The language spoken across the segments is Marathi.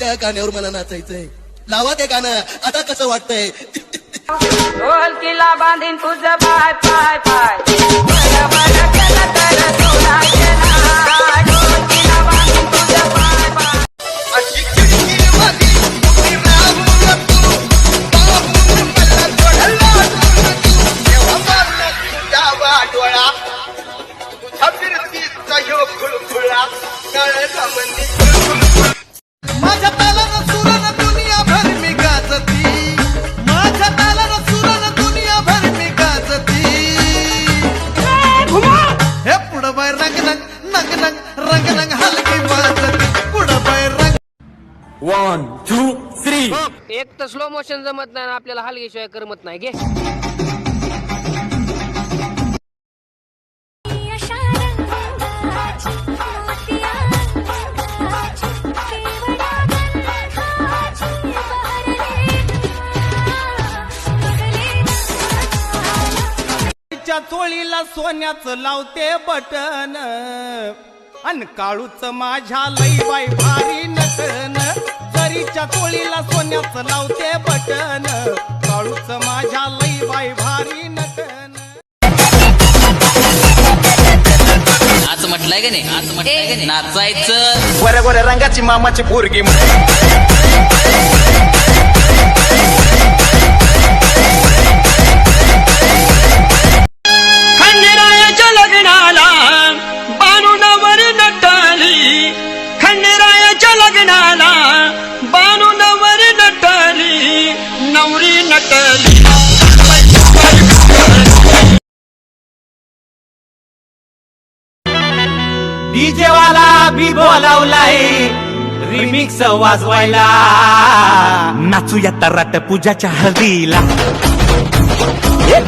या गाण्यावर मला नाचायचंय. लावा ते गाणं. आता कसं वाटतंय? ढोलकीला बांधीन तुझं पाय पाय पाय बरं बरं केलं तर तुला केला ढोलकीला बांधीन तुझं पाय पाय अशी चिडचिड माझी तुम्ही राहून तू पाहून मला थोडं तेव्हा मारला तुझ्या वाटोळा तुझा फिरतीचा ह्यो खुळखुळा कळला म्हणजे माझ्या तालानं सुरानं दुनिया भर मी गाजती माझ्या तालानं सुरानं दुनिया भर मी गाजती हे पुढं बाय रंग रंग नंग नंग रंग रंग हलकी वाजती पुढं बाय रंग 1 2 3 एक तर स्लो मोशन जमत नाही आपल्याला हलगीशिवाय करमत नाही घे. चोळीला सोन्याचं लावते बटन अन काळूच माझ्या लई बाई भारी नटन जरीच्या चोळीला सोन्याचं लावते बटन काळूच माझ्या लई बाई भारी नटन. आज म्हटलंय का नाही आज म्हटलंय का नाही नाचायचं गोऱ्या गोऱ्या रंगाची मामाची पोरगी खंडेरायाच्या लग्नाला बाणूनावर नटाली खंडेरायाच्या लग्नाला बाणूनावर नटाली नवरी नटली डीजे वाला बी बोलावलाय रिमिक्स वाजवायला नाचूया तराट पूजाच्या हळदीला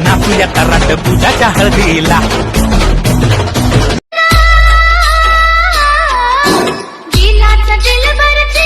नाचूया तराट पूजाच्या हळदीला. दिलाचा दिल भरते